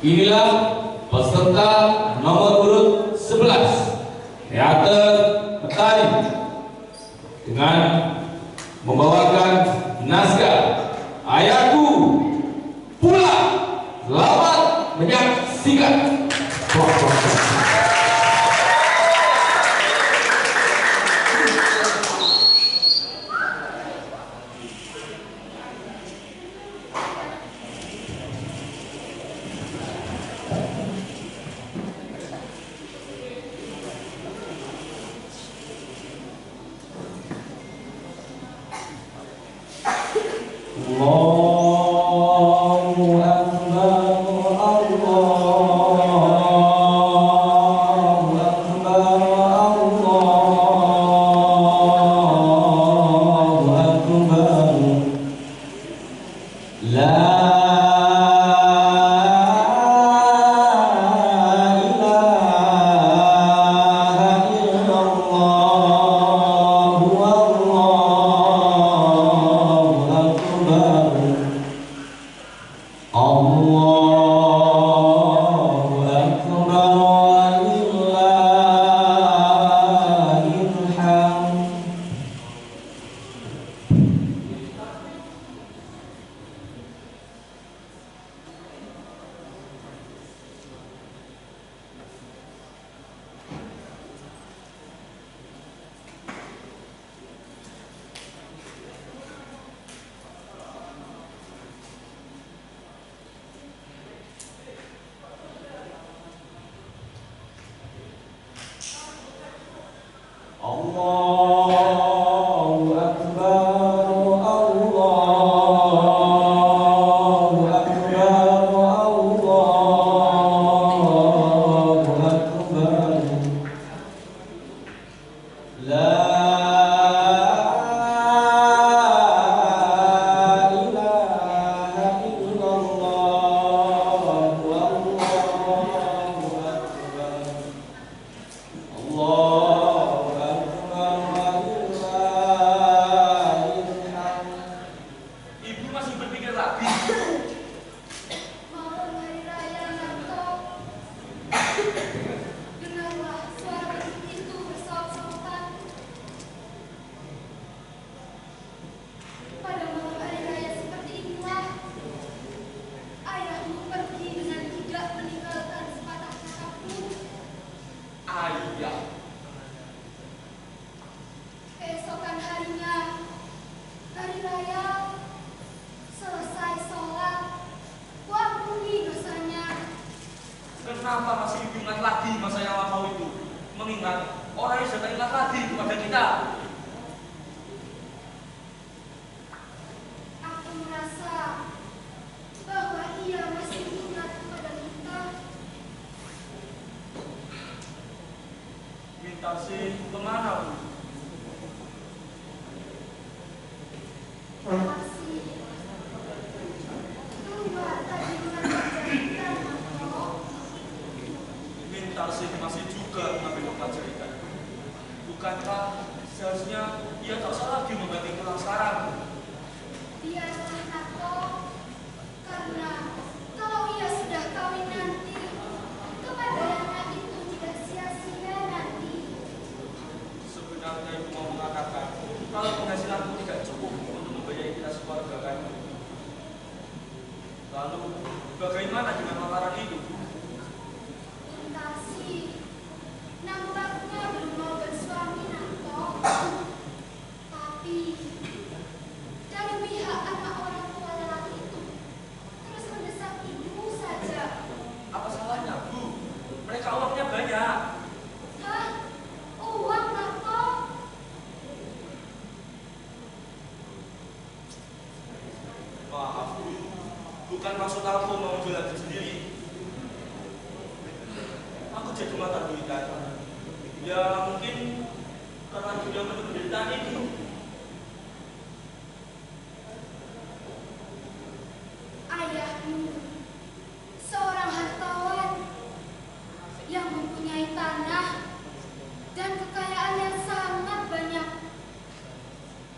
Inilah peserta nomor urut 11 Teater Petani dengan membawakan naskah Ayahku Pula. Selamat menyaksikan. Kenapa masih ingat lagi masa yang lampau itu? Mengingat orang yang sudah ingat lagi kepada kita. Aku merasa bahwa ia masih ingat kepada kita. Minta sih kemana, Bu? Masih keluar tadi mengajarkan aku. Minta sih masih juga mengambil obat cerita. Bukankah seharusnya ia tak usah lagi mengganti pulang sekarang? Biarlah Nato, karena kalau ia sudah kawin nanti, kepadanya itu tidak sia-sia nanti. Sebenarnya ibu mau mengatakan kalau penghasilanku tidak cukup untuk membiayai kita sekeluarga kan. Lalu bagaimana dengan lamaran itu? Entah sih, nampaknya belum mau bersuami Nato. Tapi dari pihak anak orang tua lelaki itu terus mendesak ibu saja. Apa salahnya, Bu? Mereka uangnya banyak. Hah? Uang Nato? Maaf, Bu. Bukan maksud aku mau jualan sendiri. Aku jadi mata duitan. Ya mungkin karena juga penderitaan itu. Ayahmu seorang hartawan yang mempunyai tanah dan kekayaan yang sangat banyak.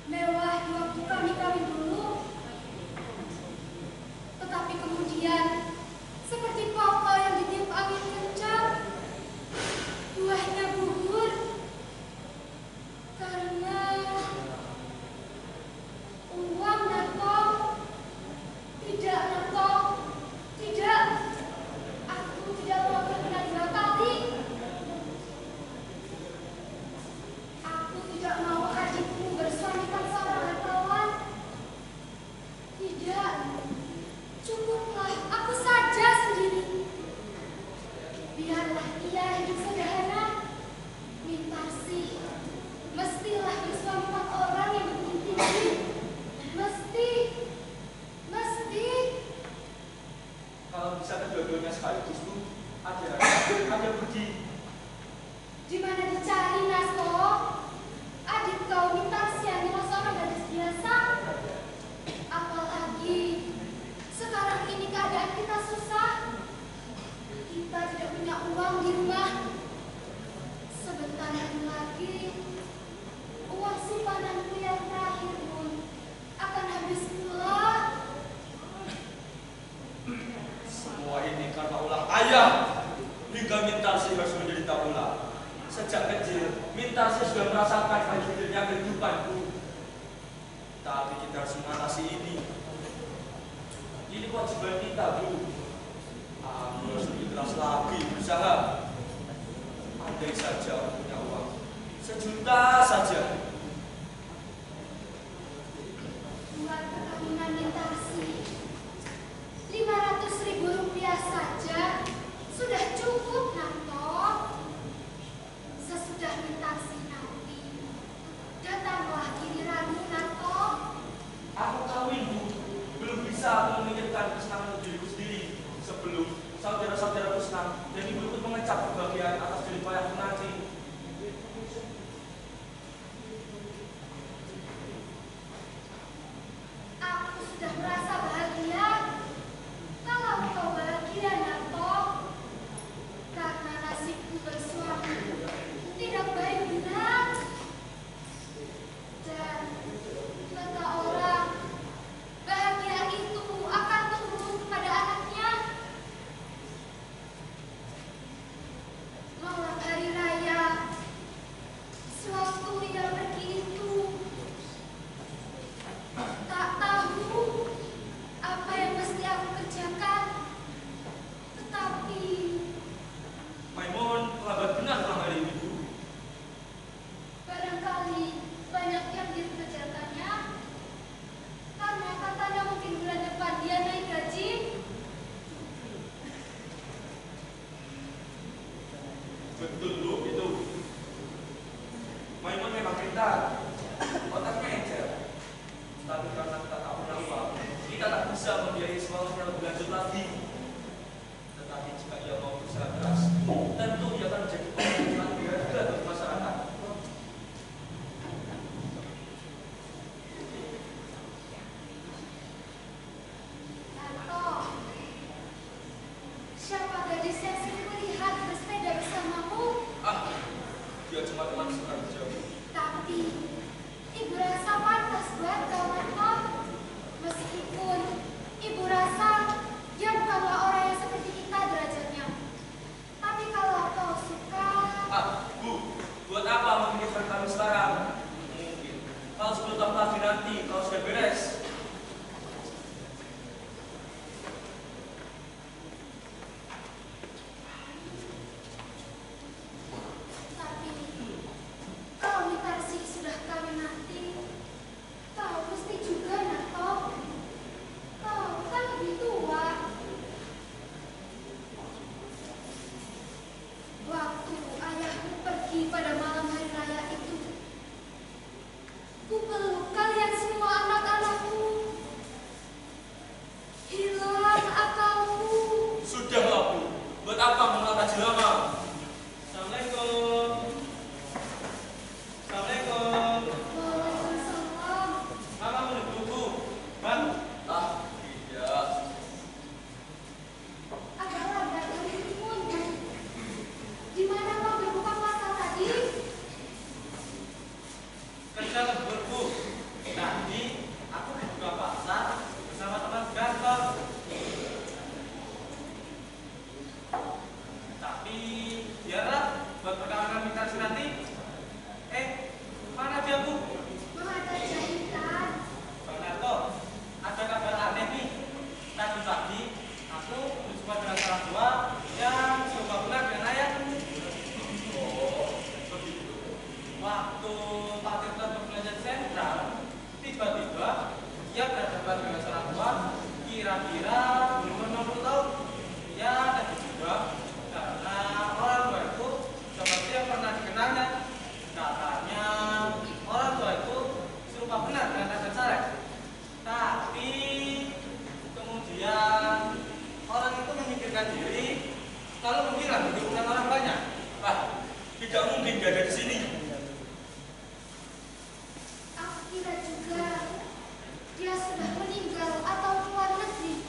Mewah di waktu kami kawin dulu. Tetapi kemudian seperti papa Biarlah ia hidup sederhana. Mintarsih mestilah bersuami 4 orang yang begitu tinggi. Mesti. Kalau bisa kedua-duanya sekaligus tuh, ada pergi. Di mana dicari, Nasko? Adik kau Mintarsih hanyalah seorang gadis biasa. Apalagi sekarang ini keadaan kita susah. Kita tidak punya uang di rumah. Sebentar lagi uang simpananku yang terakhir pun akan habis pula. Semua ini karena ulah ayah. Hingga Mintarsih harus menderita pula. Sejak kecil, Mintarsih sudah merasakan hancurnya kehidupanku. Tapi kita harus mengatasi ini. Ini kewajiban kita, Bu. Aku harus lebih keras lagi berusaha. Andai saja aku punya uang 1 juta saja. Buat perkawinan Mintarsih 500.000 rupiah saja sudah cukup, Nanto. Sesudah Mintarsih nanti datanglah giliranmu, Nanto. Aku kawin, Bu. Belum bisa memikirkan kesenangan diriku sendiri sebelum saudara-saudaraku senang dan ibuku mengecap kebahagiaan atas jerih payahku nanti. Aku sudah merasa bahagia. Kalau kau bahagia, Nanto, karena nasibku bersuami tidak baik benar. Dan kata orang, bahagia itu akan turun kepada anaknya. Malam hari raya, sewaktu ia pergi itu, tak tahu apa yang mesti aku kerjakan. Tetapi Maimun terlambat benar malam hari ini, Bu. barangkali banyak yang dikerjakannya, karena katanya mungkin bulan depan dia naik gaji. Betul, Bu, itu. Maimun memang pintar. Otaknya encer. Tapi karena kita tak punya uang, kita tak bisa membiayai sekolahnya lebih lanjut lagi. Tetapi jika ia mau berusaha keras, tentu dia akan menjadi orang yang sangat berharga bagi masyarakat. Nanto, siapa gadis yang sering melihat bersepeda bersamamu? Dia cuma teman sekerja. Tapi ibu rasa pantas buat kau, Nanto. Meskipun ibu rasa dia bukanlah orang yang seperti kita derajatnya. Tapi kalau kau suka, Bu, buat apa memikirkan kami sekarang? Mungkin. Kalau 10 tahun lagi nanti, kalau sudah beres. tapi kalau Mintarsih sudah kawin nanti, kau mesti juga, Nanto. Kau kan lebih tua. Waktu ayahku pergi pada malam hari raya itu, ku peluk kalian semua anak-anakku. Hilang akalku. Sudahlah, Bu. Buat apa menolak kaji lama? Assalamualaikum. Assalamualaikum. Waalaikumsalam. Mama menunggu, Bu. Bang. Tidak. Adalah dari timun. Di mana kau berbuka puasa tadi? Kerja lembur, Bu. Tadi aku buka pasar bersama teman kantor. Tapi sendiri, lalu menghilang di kerumunan orang banyak. Pak, tidak mungkin dia ada di sini. Aku kira juga dia sudah meninggal atau keluar negeri.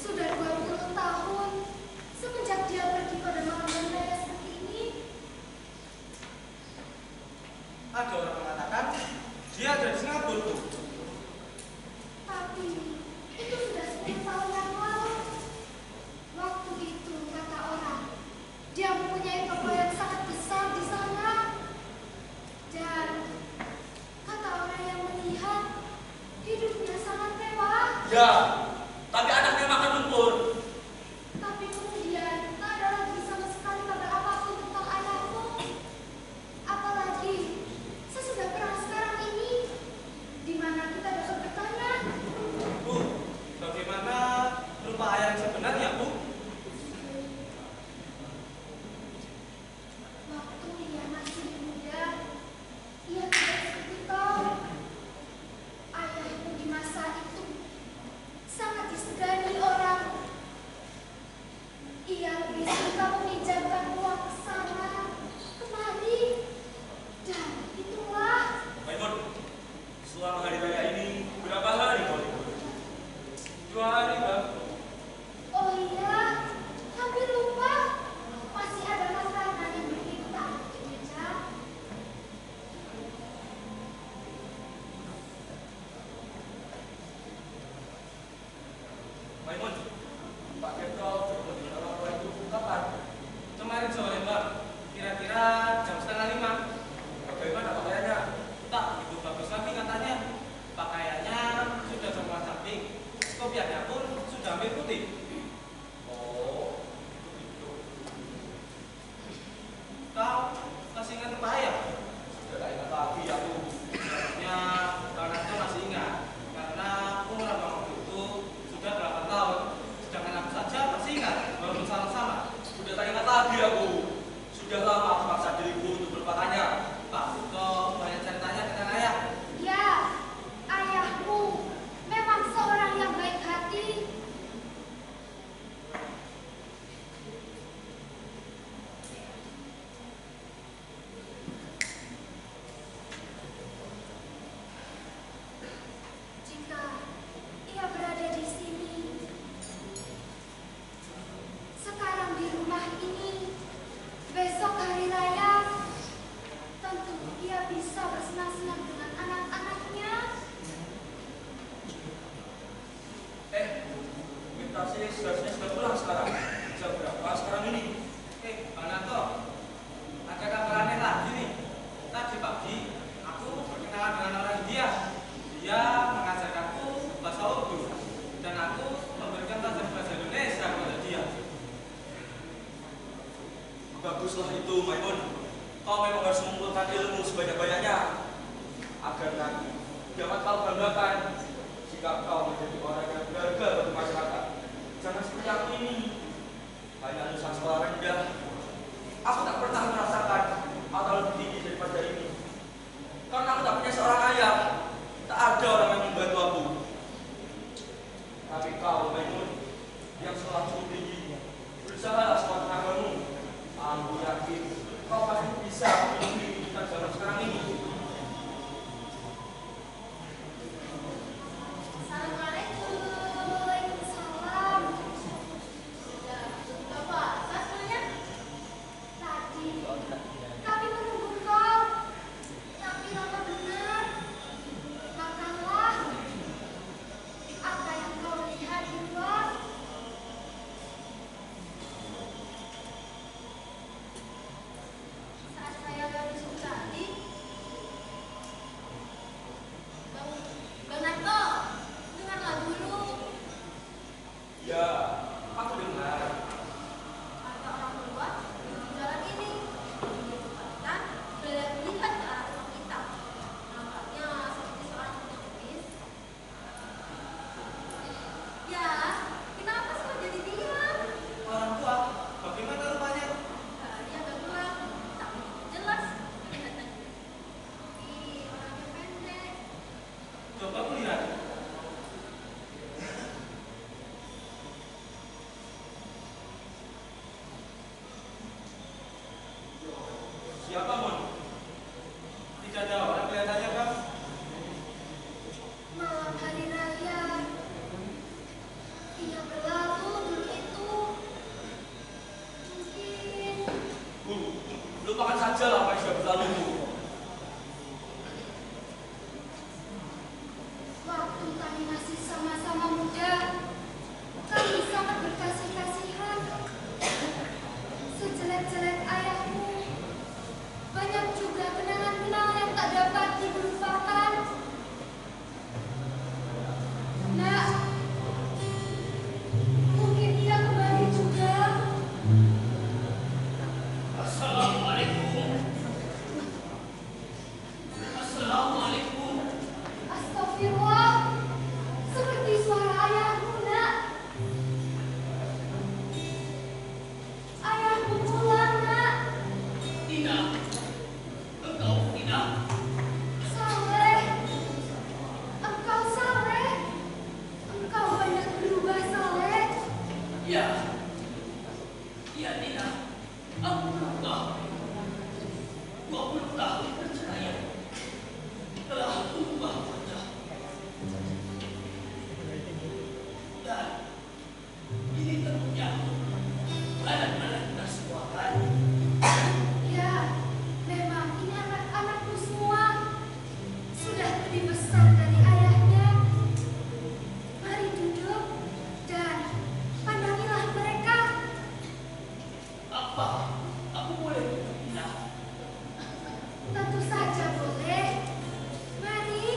Sudah 20 tahun semenjak dia pergi pada malam raya seperti ini. Ada orang mengatakan dia ada di Singapura, Bu. Tapi itu sudah 10 tahun yang lalu. Waktu itu kata orang, dia mempunyai toko yang sangat besar di sana. Dan kata orang yang melihat, hidupnya sangat mewah. Ya, tapi anaknya makan lumpur. Tapi kemudian tak ada lagi sama sekali kabar apapun tentang ayahku. Apalagi sesudah perang sekarang ini, di mana kita dapat bertanya. Bu, bagaimana rupa ayah yang sebenarnya, Bu? Waktu ia masih muda, ia tidak seperti kau. Ayahmu di masa itu sangat disegani orang. Ia lebih suka meminjamkan uang ke sana, kemari. Dan itulah. Maimun, selama hari raya ini berapa hari kau libur? 2 hari, Bang. Oh iya, hampir lupa. Masih ada makanan yang berlimpah di meja. Maimun, Pak Ketro berkunjung ke orang tua itu kapan? Kemarin sore, Bang. Kira-kira jam 4:30. Bagaimana pakaiannya? Tak, itu bagus lagi katanya. Pakaiannya sudah semua samping. Kopiahnya pun sudah hampir putih. Oh, itu. Kau masih ingat rumah ayah? Sudah tak ingat lagi aku. Sebenarnya karena itu masih ingat. Karena umur abang waktu itu sudah 8 tahun. Sedangkan aku saja masih ingat. Walaupun sama-sama. Sudah tak ingat lagi aku. Sudah lama aku paksa diriku untuk berpakaian. Pak Suto banyak ceritanya tentang ayah. Ya, ayahmu memang seorang yang baik hati. Jika ia berada di sini, sekarang di rumah ini, besok hari raya, tentu ia bisa bersenang-senang dengan anak-anaknya. Minta sih seharusnya sudah pulang sekarang. Jam berapa sekarang ini? Bang Nanto, ada kabar aneh lagi nih. Tadi pagi aku berkenalan dengan orang India. Dia mengajarkanku bahasa Urdu dan aku memberikan pelajaran bahasa Indonesia kepada dia. Baguslah itu, Maimun. Kau memang harus mengumpulkan ilmu sebanyak-banyaknya agar nanti dapat kau banggakan jika kau menjadi orang yang berharga bagi masyarakat. Jangan seperti aku ini, hanya lulusan sekolah rendah. Aku tak pernah merasakan atau lebih tinggi daripada ini. Karena aku tak punya seorang ayah, tak ada orang yang membantu aku. Tapi kau, Maimun, yang sekolah cukup tinggi, berusahalah sekuat tenagamu. Aku yakin kau pasti bisa mengikuti kehidupan zaman sekarang ini. Assalamualaikum. Waalaikumsalam. Bapak, saya Lupakan sajalah apa yang sudah berlalu. Waktu kami masih sama-sama muda, kami sangat berkasih-kasihan. Sejelek-jelek ayahmu, banyak juga kenangan-kenangan yang tak dapat dilupakan. Nak, mungkin dia kembali juga. Assalamualaikum. Assalamualaikum. Astagfirullah, seperti suara ayahmu, nak. Ayahmu pulang, nak. Tina, engkau Tina. Saleh, engkau Saleh. Engkau banyak berubah, Saleh. Ya, ya Tina. Aku berubah. 20 tahun perceraian telah berubah wajah. Dan ini tentunya anak-anak kita semua kan. Ya, memang ini anak-anakku semua. Sudah lebih besar dari ayahnya. Mari duduk dan pandangilah mereka. Apa? Aku boleh duduk, Tina? Tentu saja boleh. Mari.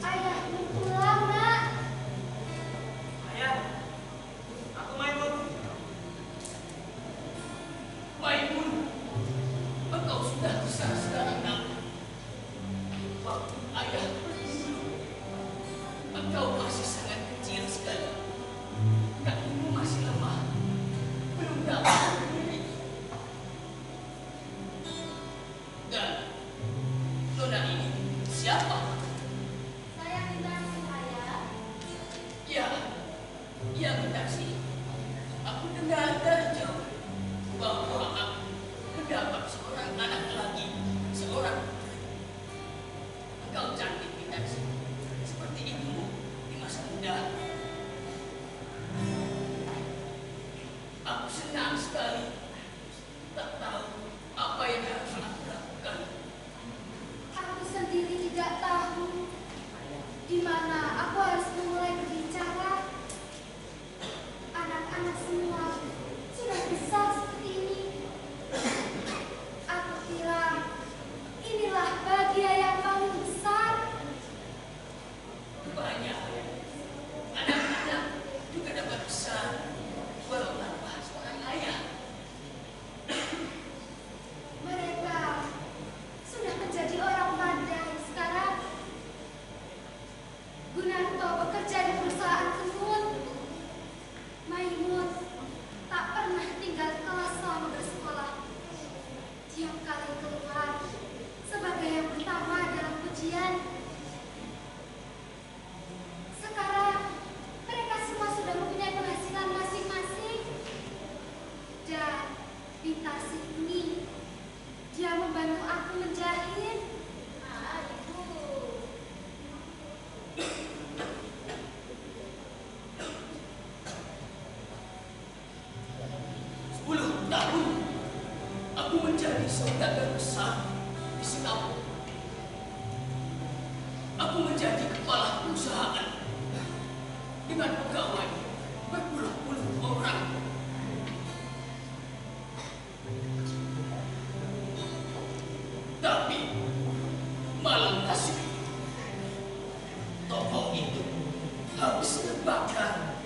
Ayahmu pulang, nak. Ayah, aku Maimun. Maimun, engkau sudah besar sekarang, nak. Waktu ayah pergi, engkau masih sangat kecil sekali. Kakimu masih lemah, belum dapat berdiri. Dan nona ini siapa? Saya minta ayah. Ya, ya benar sih. Aku dengar dari jauh bahwa aku mendapat seorang anak lagi, seorang putri. Engkau cantik, benar sih, seperti ibumu di masa muda. Aku senang sekali. Tak tahu apa yang harus aku lakukan. Aku sendiri tidak tahu di mana aku harus memulai berbicara. Anak-anak semua sudah besar seperti ini. Aku kira inilah bahagia yang paling besar. Banyak anak-anak juga dapat besar walau tanpa seorang ayah. Mereka sudah menjadi orang pandai sekarang. Gunarto bekerja di perusahaan tenun. Maimun tak pernah tinggal kelas selama bersekolah. Tiap kali keluar sebagai yang pertama dalam ujian. Sekarang mereka semua sudah mempunyai penghasilan masing-masing. Dan Bintasi ini dia membantu aku menjahit. Ibu. 10 tahun aku menjadi saudagar besar di Singapura. Aku menjadi kepala perusahaan dengan pegawai berpuluh-puluh orang. Tapi malam nasib, toko itu habis terbakar.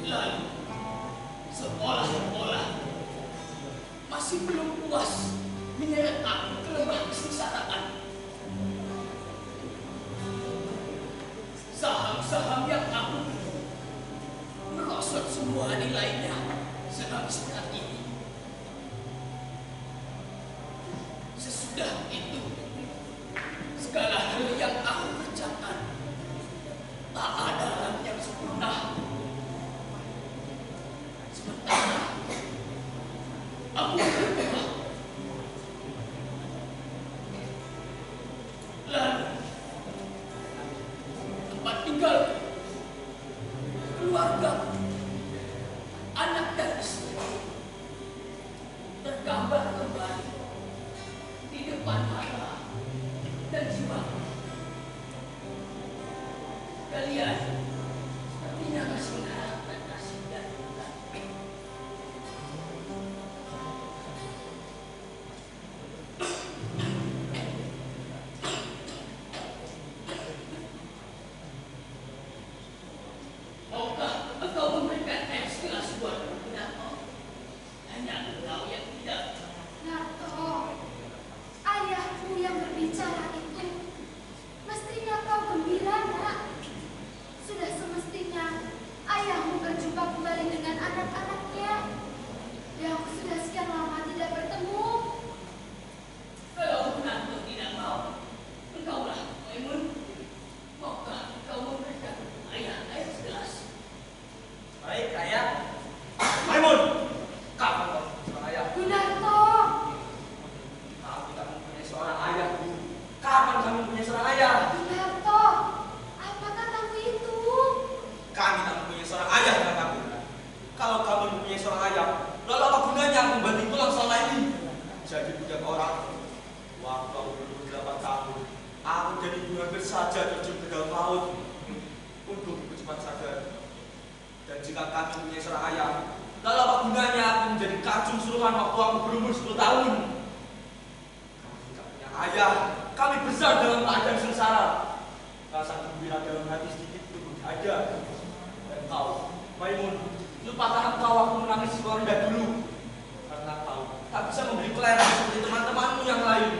Lalu seolah-olah masih belum puas menyeret aku ke lembah kesengsaraan. Saham-saham yang aku beli merosot semua nilainya sehabis saat ini. Sesudah itu, segala hal yang aku kerjakan tak ada lagi yang sempurna. Sementara aku berdoa. Lalu kalian sepertinya masih mengharapkan kasih dan bukan. Maukah engkau memberikan air segelas buat Narto? Hanya engkau yang tidak. Narto, ayahmu yang berbicara itu, mestinya kau gembira, nak. Sudah semestinya ayahmu berjumpa kembali dengan anak-anaknya yang sudah sekian lama tidak bertemu. Kalau Narto tidak mau, engkaulah Maimun. Maukah engkau memberikan ayah air segelas? Baik, ayah. Maimun, kapan kau seorang ayah? Gunarto, Kami tak mempunyai seorang ayah, Bu. Kapan kami mempunyai seorang ayah? Gunarto, apa katamu itu? Kami tak mempunyai seorang ayah, kataku. Kalau kamu mempunyai seorang ayah, lalu apa gunanya aku membanting tulang selama ini? Jadi budak orang. Waktu aku berumur 8 tahun, aku jadi hampir saja terjun ke dalam laut. Untuk aku cepat sadar. Dan jika kami mempunyai seorang ayah, lalu apa gunanya aku menjadi kacung suruhan waktu aku berumur 10 tahun? Kami tidak punya ayah, kami besar dalam keadaan sengsara. Rasa gembira dalam hati sedikit pun tidak ada. Dan kau, Maimun, lupakah engkau aku menangis di Florida dulu? Karena kau tak bisa memberi pelayanan seperti teman-temanmu yang lain.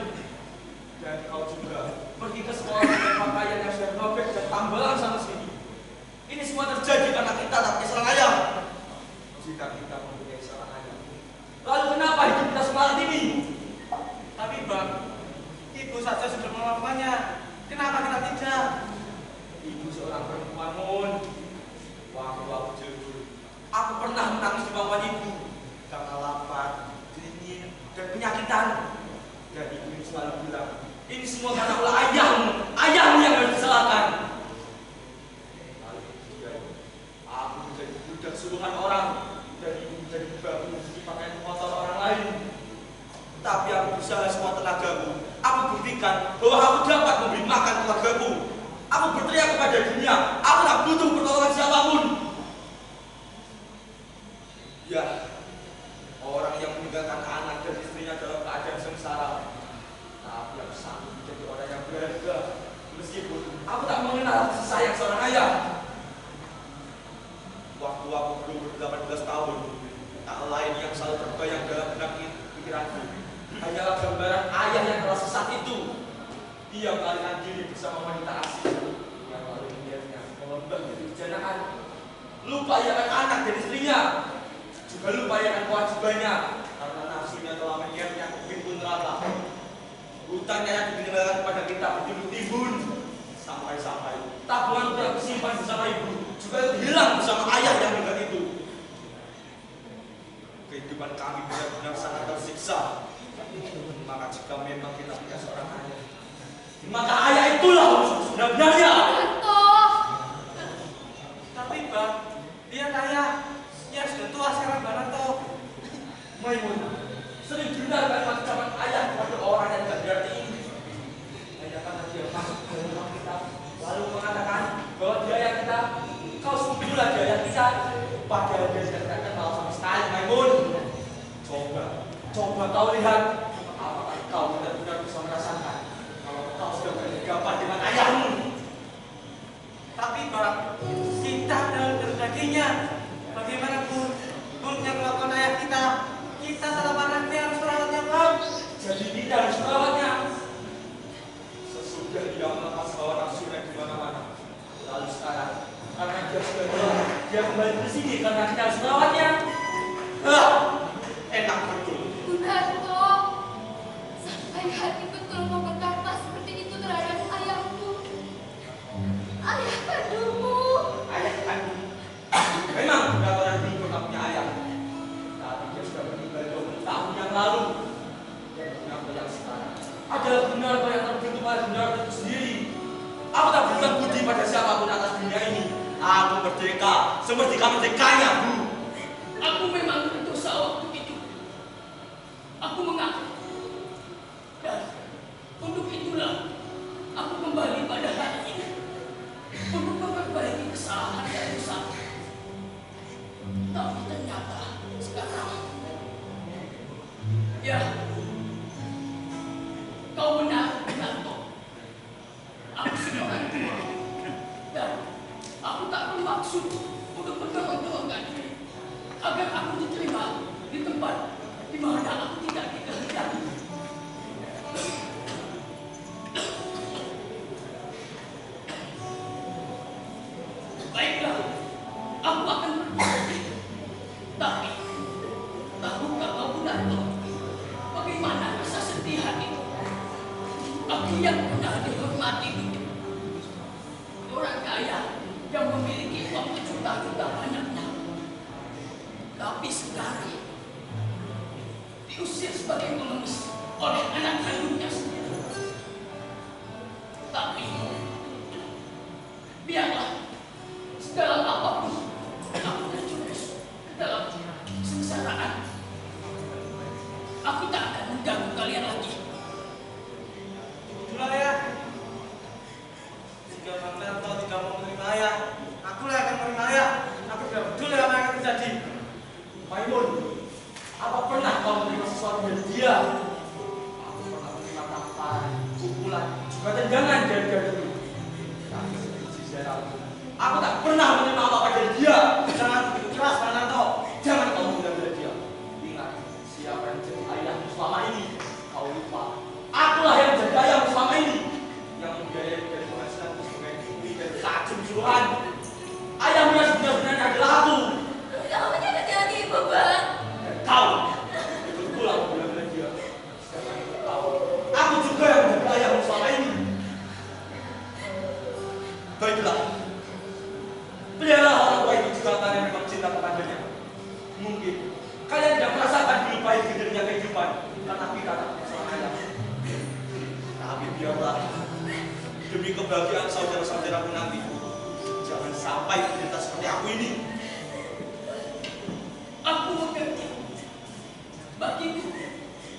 Dan kau juga pergi ke sekolah dengan pakaian yang sudah robek dan tambalan sana sini. Ini semua terjadi karena kita tak punya seorang ayah. Jika kita mempunyai seorang ayah, lalu kenapa hidup kita semalat ini? Tapi Bang, ibu saja sudah melakukannya. Kenapa kita tidak? Ibu seorang perempuan, Mun. Waktu aku jujur, aku pernah menangis di bangkuan ibu karena lapar, dingin, dan penyakitan. Dan ibu ini selalu bilang, ini semua karena ulah ayahmu yang harus disalahkan. Lalu kemudian, aku menjadi budak suruhan orang, dan ibu menjadi babu di pakaian kotor orang lain. Tapi aku berusaha semua tenagaku. Aku buktikan bahwa aku dapat memberi makan keluargaku. Aku berteriak kepada dunia, aku tak butuh pertolongan siapapun. Ya, orang yang meninggalkan anak dan istrinya dalam keadaan sengsara, tapi aku sanggup menjadi orang yang berharga. Meskipun aku tak mengenal kasih sayang seorang ayah. Waktu aku berumur 18 tahun, tak lain yang selalu terbayang dalam benak pikiranku hanyalah gambaran ayah yang telah sesat itu. Dia melarikan diri bersama wanita asing yang lalu membiarkannya mengembang dari kejanaan. Lupa ia akan anak dan istrinya, juga lupa ia akan kewajibannya karena nafsunya telah mengiatnya ke pintu neraka. Hutangnya yang ditinggalkan kepada kita bertimbun-timbun sampai-sampai tabungan yang disimpan bersama ibu juga hilang bersama ayah yang meninggal itu. Kehidupan kami benar-benar sangat tersiksa. Maka jika memang kita punya seorang ayah, maka ayah itulah musuh sebenarnya. Narto, Tapi Bang, dia kaya, dia sudah tua sekarang Bang Narto. Maimun, sering dengar kalimat ucapan ayah kepada orang yang tidak berarti ini. Hanya karena dia masuk ke rumah kita, lalu mengatakan bahwa dia ayah kita, kau sungguhlah dia ayah kita. Padahal dia tidak terkenal sama sekali, Maimun. Coba kau lihat, apakah kau benar-benar bisa merasakan kalau kau sudah bergabung dengan ayahmu. Tapi Bang, kita dalam dagingnya, bagaimanapun yang melakukan ayah kita dalam anaknya harus merawatnya, Bang. Jadi kita harus merawatnya. Sesudah dia melepas bawa nafsunya di mana-mana, lalu sekarang karena dia sudah tua, dia kembali ke sini karena kita harus merawatnya. Enak betul. Gunarto, sampai hati betul mau berkata seperti itu terhadap ayahmu. Ayah kandungmu. Ayah kandung. Memang beberapa orang dulu pernah punya ayah, tapi dia sudah meninggal 20 tahun yang lalu. Dan Gunarto yang sekarang adalah Gunarto yang terbentuk pada Gunarto itu sendiri. Aku tak berikan budi pada siapapun atas dunia ini. Aku merdeka, seperti kamu merdekanya, Bu. Aku memang berdosa waktu itu. Aku mengaku. Dan untuk itulah aku kembali pada hari ini untuk memperbaiki Bagi yang pernah dihormati dunia, orang kaya yang memiliki uang berjuta-juta banyaknya, tapi sekarang diusir sebagai pengemis oleh anak kandungnya sendiri. Tapi biarlah sedalam apapun aku terjurus ke dalam sengsaraan, aku tak akan mengganggu kalian lagi. Itulah ya. Jika Bang Lerto tidak mau menerima ayah, akulah yang akan menerima ayah. Aku tidak peduli apa yang akan terjadi. Maimun, apa pernah kau menerima sesuatu dari dia? Aku pernah menerima tamparan, pukulan, juga tendangan dari dulu. Tapi sebiji Zerah, aku tak pernah menerima apa-apa dari dia. Jangan begitu keras, Bang Lerto. Jangan kau mengganggu dia. Ingat, siapa yang jadi ayahmu selama ini? Kau lupa. Akulah yang menjadi ayahmu selama ini, yang membiayai dari penghasilan sebagai bumi dan kacung suruhan. Ayahmu yang sebenarnya adalah aku. Kau menyakiti hati ibu, Bang. Dan kau ikut pulang bila-bila dia. Jangan ikut kau. Aku juga yang menjadi ayahmu selama ini. Baiklah, pelihara orang tua itu jika kalian memang cinta kepadanya. Mungkin kalian tidak merasakan dilupai gedenya kehidupan karena kita tak bersama ayah. Tapi biarlah, demi kebahagiaan saudara-saudaraku nanti, jangan sampai menderita seperti aku ini. Aku mengerti. Bagiku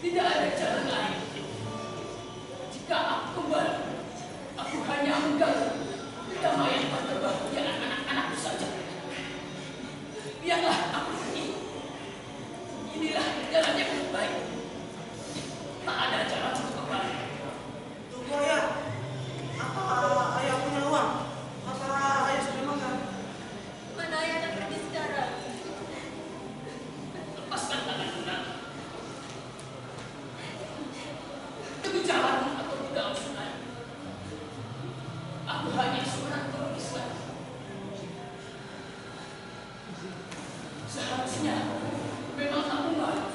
tidak ada jalan lain. Jika aku kembali, aku hanya mengganggu kedamaian dan kebahagiaan anak-anakku saja. Biarlah aku pergi. Inilah jalan yang terbaik. Tak ada jalan untuk kembali. Tunggu ayah, apa ayah punya uang? Apa ayah sudah makan? Mana yang akan pergi sekarang? Lepaskan tangan Luna. Demi jalan atau di dalam sungai, aku hanya seorang pengemis lagi. Seharusnya memang aku malu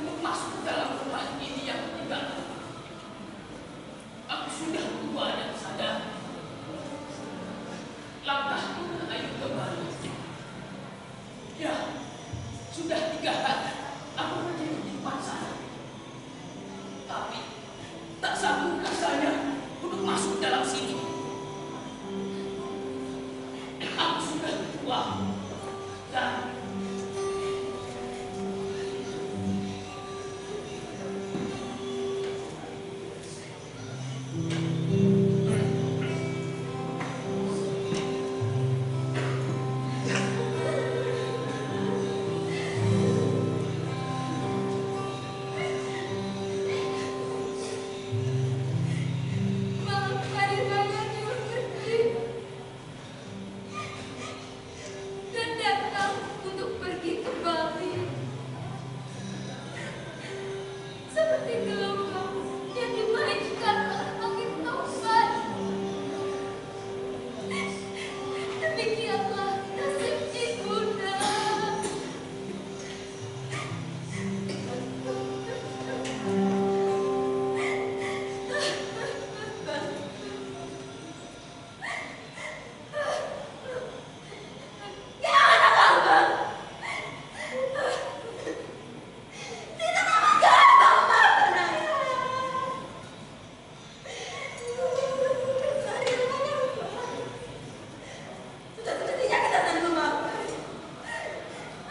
untuk masuk ke dalam rumah ini yang tinggal. Aku sudah tua dan sadar. Langkah ayo kembali. Ya, sudah 3 hari aku berdiri di depan sana. Tapi tak sanggup rasanya untuk masuk dalam sini. Aku sudah tua dan Maafkan banyak yang pergi dan datang untuk pergi kembali. Seperti gelombang yang dimainkan oleh angin taufan. Demikianlah nasib ibunda. gimana kau, Bang? Tidak maafkan, Bang, maafkan ayah. Sudah semestinya kita saling memaafkan.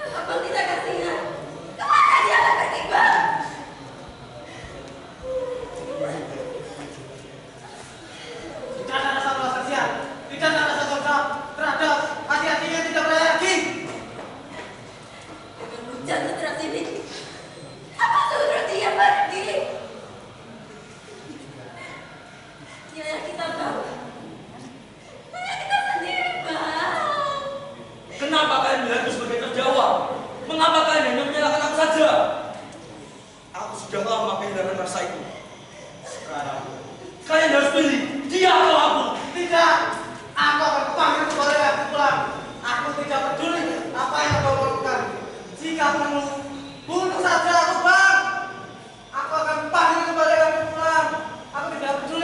Abang tidak kasihan. Kemana dia akan pergi, Bang? Tidak ada rasa belas kasihan, tidak ada rasa dendam terhadap hati-hatinya tidak boleh lagi. Dengan hujan sederas ini, apa suruh dia pergi? Yang kita tahu, hanya kita sendiri, Bang. Kenapa kalian melihatku sebagai terjawab? Mengapa kalian hanya menyalahkan aku saja? Aku sudah lama kehilangan rasa itu. Sekarang kalian harus pilih, dia atau aku. Tidak, aku akan panggil kembali aku pulang. Aku tidak peduli apa yang kau lakukan. Jika perlu, bunuh saja aku, Bang. Aku akan panggil kembali aku pulang. Aku tidak peduli.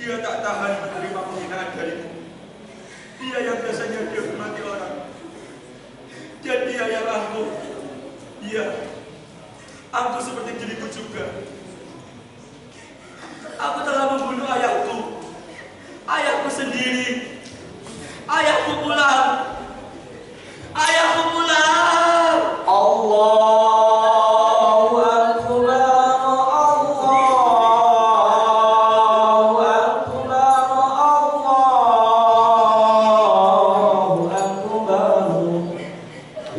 Dia tak tahan menerima penghinaan dariku. Dia yang biasanya dihormati orang. Dan dia yang aku. Iya, aku seperti diriku juga. Aku telah membunuh ayahku. Ayahku sendiri. Ayahku pulang. Ayahku pulang. Allahu Akbar, Allahu Akbar, Allahu Akbar.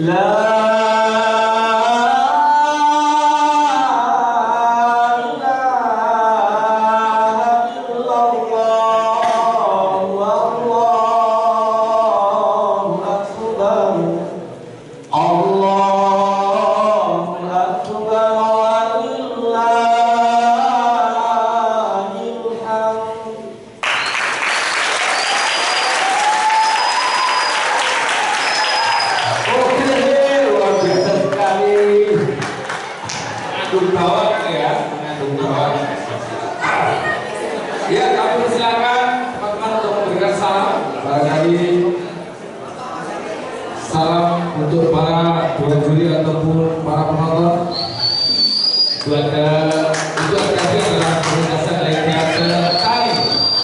La Ya, kami persilakan teman-teman untuk memberikan salam. Barangkali salam untuk para dua juri ataupun para penonton. Itu adalah